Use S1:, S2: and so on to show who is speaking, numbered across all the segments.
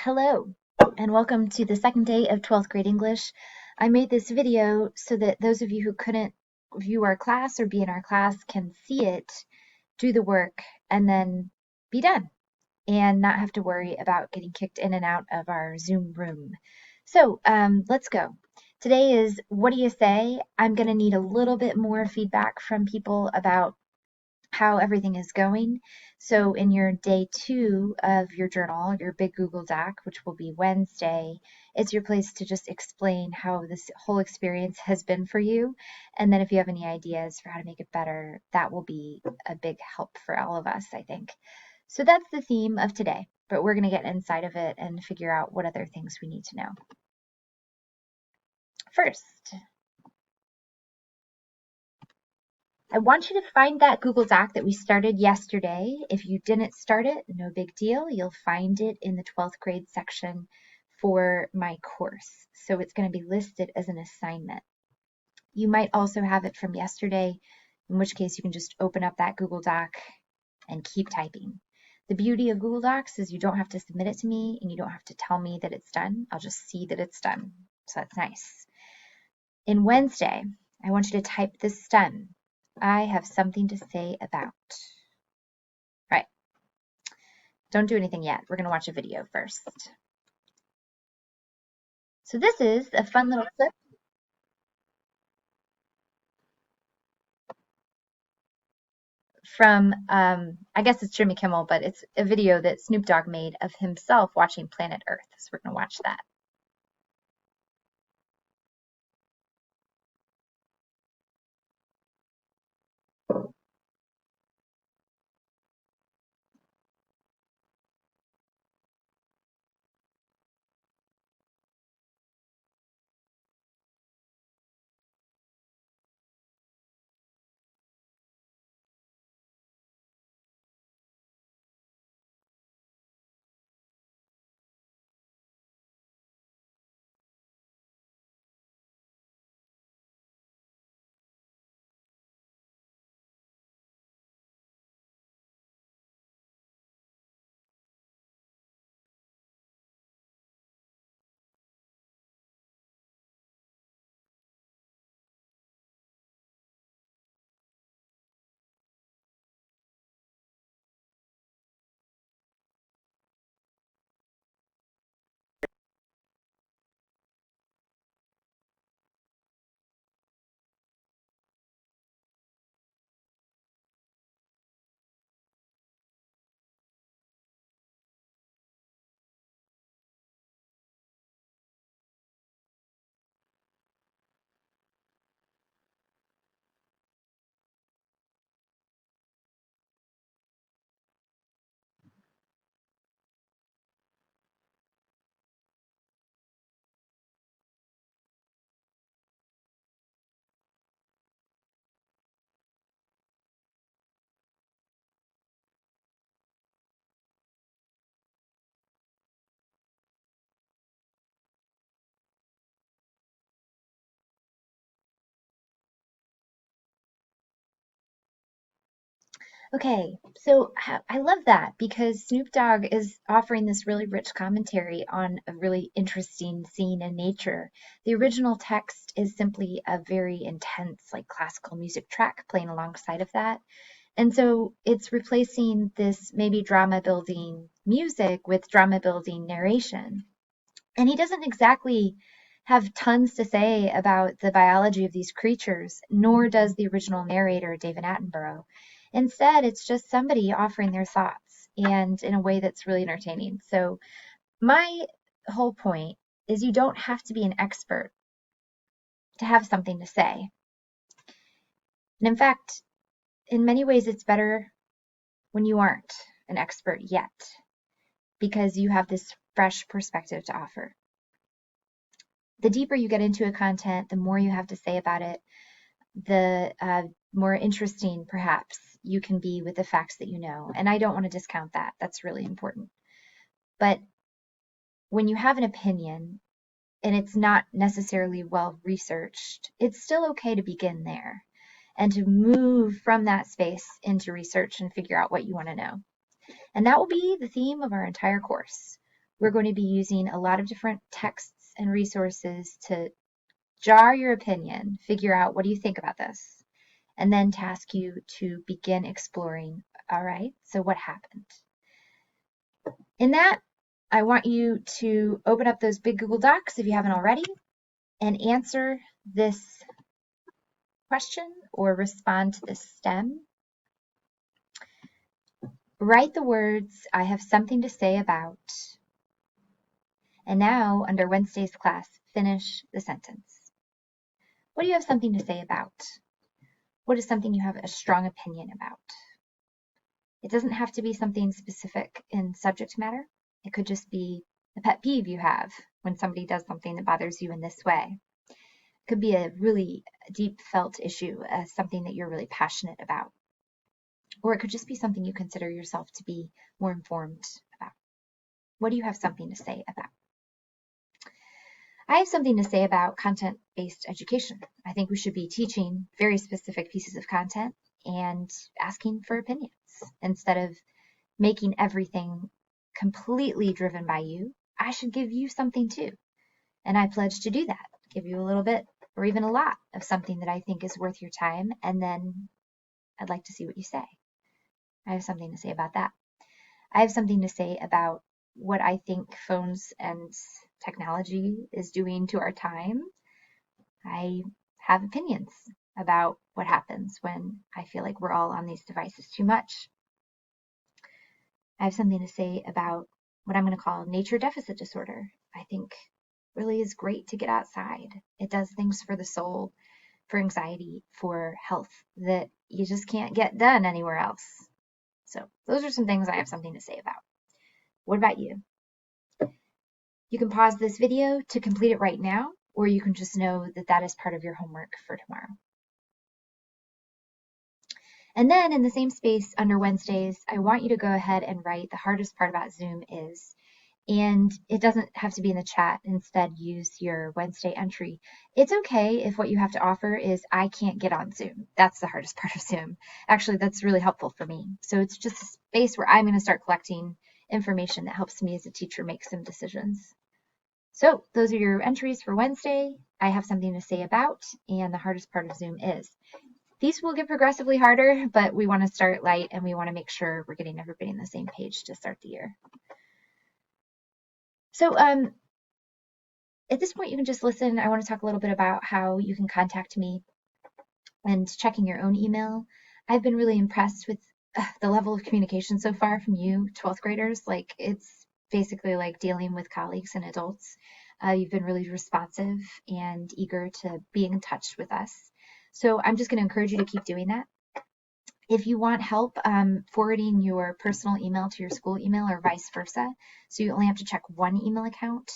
S1: Hello, and welcome to the second day of 12th grade English. I made this video so that those of you who couldn't view our class or be in our class can see it, do the work, and then be done, and not have to worry about getting kicked in and out of our Zoom room. So let's go. Today is What Do You Say? I'm going to need a little bit more feedback from people about how everything is going. So in your day 2 of your journal, your big Google Doc, which will be Wednesday, it's your place to just explain how this whole experience has been for you. And then if you have any ideas for how to make it better, that will be a big help for all of us, I think. So that's the theme of today, but we're going to get inside of it and figure out what other things we need to know. First, I want you to find that Google Doc that we started yesterday. If you didn't start it, no big deal. You'll find it in the 12th grade section for my course. So it's going to be listed as an assignment. You might also have it from yesterday, in which case you can just open up that Google Doc and keep typing. The beauty of Google Docs is you don't have to submit it to me and you don't have to tell me that it's done. I'll just see that it's done. So that's nice. In Wednesday, I want you to type this done. I have something to say about. Right. Don't do anything yet. We're going to watch a video first. So this is a fun little clip from, I guess it's Jimmy Kimmel, but it's a video that Snoop Dogg made of himself watching Planet Earth. So we're going to watch that. Okay, so I love that because Snoop Dogg is offering this really rich commentary on a really interesting scene in nature. The original text is simply a very intense, like classical music track playing alongside of that. And so it's replacing this maybe drama building music with drama building narration. And he doesn't exactly have tons to say about the biology of these creatures, nor does the original narrator, David Attenborough. Instead, it's just somebody offering their thoughts and in a way that's really entertaining. So, my whole point is you don't have to be an expert to have something to say. And in fact, in many ways, it's better when you aren't an expert yet because you have this fresh perspective to offer. The deeper you get into a content, the more you have to say about it, the more interesting perhaps you can be with the facts that you know. And I don't want to discount that. That's really important. But when you have an opinion and it's not necessarily well researched, it's still okay to begin there and to move from that space into research and figure out what you want to know. And that will be the theme of our entire course. We're going to be using a lot of different texts and resources to jar your opinion, figure out what do you think about this, and then task you to begin exploring, all right, so what happened? In that, I want you to open up those big Google Docs if you haven't already and answer this question or respond to this stem. Write the words, I have something to say about, and now under Wednesday's class, finish the sentence. What do you have something to say about? What is something you have a strong opinion about? It doesn't have to be something specific in subject matter. It could just be a pet peeve you have when somebody does something that bothers you in this way. It could be a really deep felt issue, something that you're really passionate about. Or it could just be something you consider yourself to be more informed about. What do you have something to say about? I have something to say about content-based education. I think we should be teaching very specific pieces of content and asking for opinions instead of making everything completely driven by you. I should give you something too. And I pledge to do that, give you a little bit or even a lot of something that I think is worth your time. And then I'd like to see what you say. I have something to say about that. I have something to say about what I think phones and technology is doing to our time. I have opinions about what happens when I feel like we're all on these devices too much. I have something to say about what I'm going to call nature deficit disorder. I think really is great to get outside. It does things for the soul, for anxiety, for health that you just can't get done anywhere else. So those are some things I have something to say about. What about you? You can pause this video to complete it right now, or you can just know that that is part of your homework for tomorrow. And then in the same space under Wednesdays, I want you to go ahead and write the hardest part about Zoom is. And it doesn't have to be in the chat. Instead, use your Wednesday entry. It's okay if what you have to offer is I can't get on Zoom. That's the hardest part of Zoom. Actually, that's really helpful for me. So it's just a space where I'm going to start collecting information that helps me as a teacher make some decisions. So those are your entries for Wednesday. I have something to say about, and the hardest part of Zoom is. These will get progressively harder, but we want to start light and we want to make sure we're getting everybody on the same page to start the year. So at this point, you can just listen. I want to talk a little bit about how you can contact me and checking your own email. I've been really impressed with the level of communication so far from you 12th graders. Like it's basically like dealing with colleagues and adults. You've been really responsive and eager to be in touch with us. So I'm just going to encourage you to keep doing that. If you want help forwarding your personal email to your school email or vice versa, so you only have to check one email account,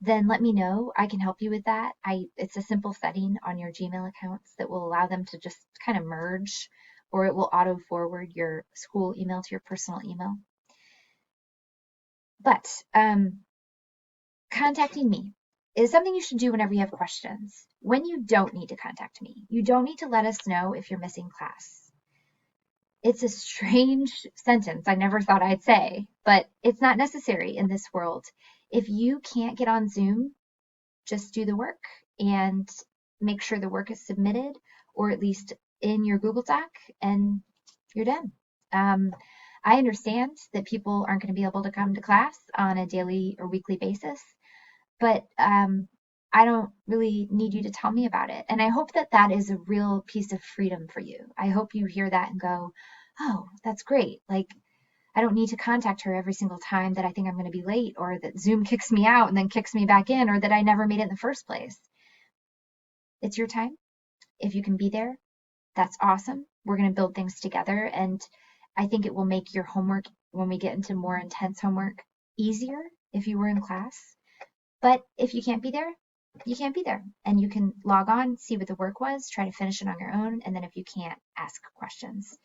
S1: then let me know. I can help you with that. It's a simple setting on your Gmail accounts that will allow them to just kind of merge, or it will auto forward your school email to your personal email. But contacting me is something you should do whenever you have questions. When you don't need to contact me, you don't need to let us know if you're missing class. It's a strange sentence I never thought I'd say, but it's not necessary in this world. If you can't get on Zoom, just do the work and make sure the work is submitted, or at least in your Google Doc, and you're done. I understand that people aren't going to be able to come to class on a daily or weekly basis, but I don't really need you to tell me about it. And I hope that that is a real piece of freedom for you. I hope you hear that and go, oh, that's great. Like, I don't need to contact her every single time that I think I'm going to be late, or that Zoom kicks me out and then kicks me back in, or that I never made it in the first place. It's your time. If you can be there, that's awesome. We're going to build things together. And I think it will make your homework, when we get into more intense homework, easier if you were in class. But if you can't be there, you can't be there. And you can log on, see what the work was, try to finish it on your own. And then if you can't, ask questions.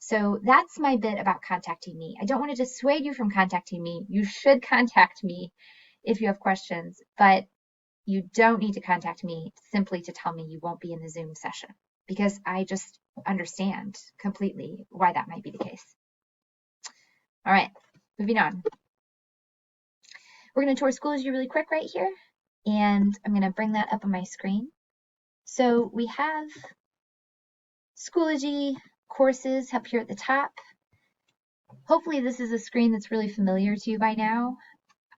S1: So that's my bit about contacting me. I don't want to dissuade you from contacting me. You should contact me if you have questions, but you don't need to contact me simply to tell me you won't be in the Zoom session, because I just understand completely why that might be the case. All right, moving on. We're going to tour Schoology really quick right here, and I'm going to bring that up on my screen. So we have Schoology courses up here at the top. Hopefully this is a screen that's really familiar to you by now.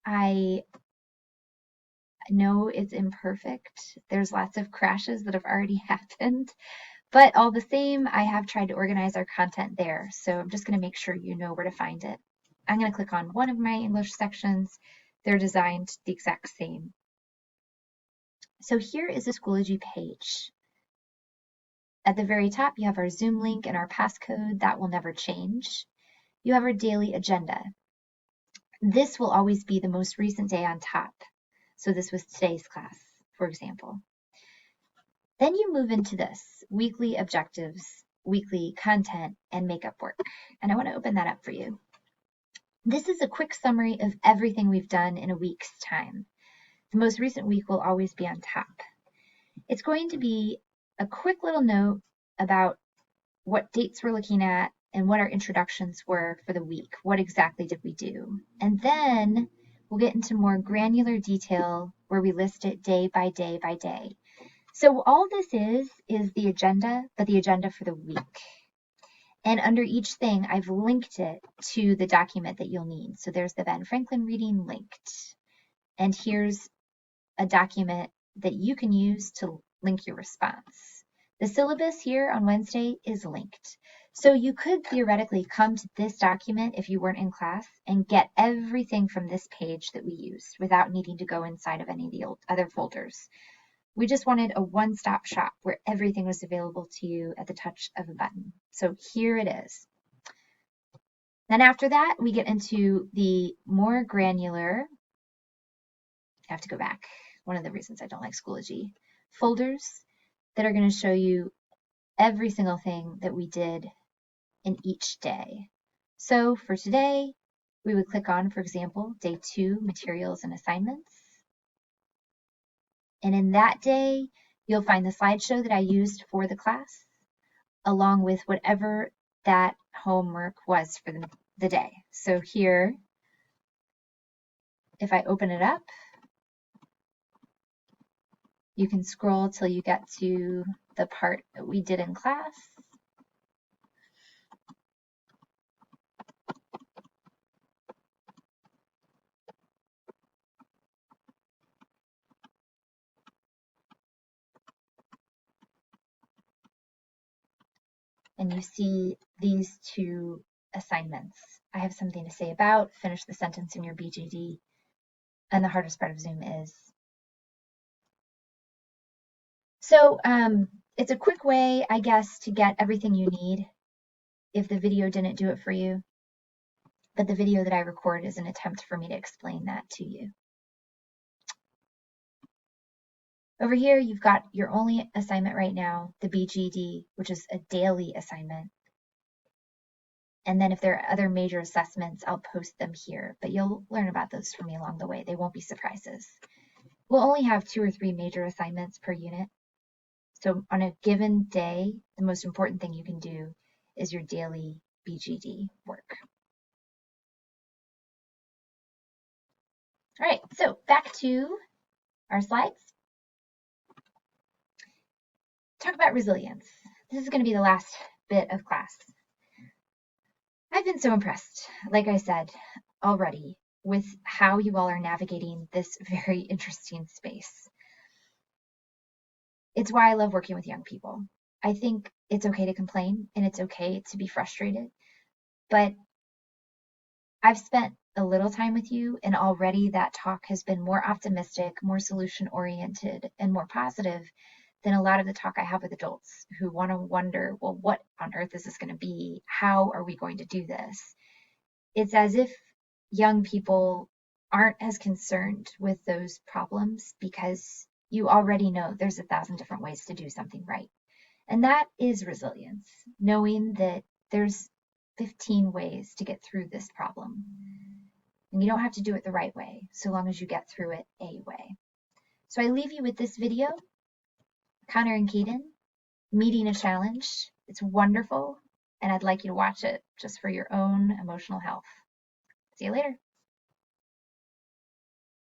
S1: I know it's imperfect. There's lots of crashes that have already happened, but all the same, I have tried to organize our content there. So I'm just going to make sure you know where to find it. I'm going to click on one of my English sections. They're designed the exact same. So here is the Schoology page. At the very top, you have our Zoom link and our passcode. That will never change. You have our daily agenda. This will always be the most recent day on top. So this was today's class, for example. Then you move into this, weekly objectives, weekly content, and makeup work. And I want to open that up for you. This is a quick summary of everything we've done in a week's time. The most recent week will always be on top. It's going to be a quick little note about what dates we're looking at and what our introductions were for the week. What exactly did we do? And then we'll get into more granular detail where we list it day by day by day. So all this is the agenda, but the agenda for the week. And under each thing, I've linked it to the document that you'll need. So there's the Ben Franklin reading linked. And here's a document that you can use to link your response. The syllabus here on Wednesday is linked. So you could theoretically come to this document if you weren't in class and get everything from this page that we used without needing to go inside of any of the other folders. We just wanted a one-stop shop where everything was available to you at the touch of a button. So here it is. Then after that, we get into the more granular, I have to go back, one of the reasons I don't like Schoology, folders that are going to show you every single thing that we did in each day. So for today, we would click on, for example, day 2, materials and assignments. And in that day, you'll find the slideshow that I used for the class, along with whatever that homework was for the day. So here, if I open it up, you can scroll till you get to the part that we did in class. And you see these 2 assignments. I have something to say about, finish the sentence in your BGD, and the hardest part of Zoom is. So it's a quick way, I guess, to get everything you need if the video didn't do it for you. But the video that I record is an attempt for me to explain that to you. Over here, you've got your only assignment right now, the BGD, which is a daily assignment. And then if there are other major assessments, I'll post them here, but you'll learn about those from me along the way. They won't be surprises. We'll only have 2 or 3 major assignments per unit. So on a given day, the most important thing you can do is your daily BGD work. All right, so back to our slides. Talk about resilience. This is going to be the last bit of class. I've been so impressed, like I said already, with how you all are navigating this very interesting space. It's why I love working with young people. I think it's okay to complain and it's okay to be frustrated, but I've spent a little time with you and already that talk has been more optimistic, more solution oriented, and more positive than a lot of the talk I have with adults who want to wonder, well, what on earth is this going to be? How are we going to do this? It's as if young people aren't as concerned with those problems because you already know there's 1,000 different ways to do something right. And that is resilience, knowing that there's 15 ways to get through this problem. And you don't have to do it the right way, so long as you get through it a way. So I leave you with this video, Connor and Kaden meeting a challenge. It's wonderful, and I'd like you to watch it just for your own emotional health. See you later.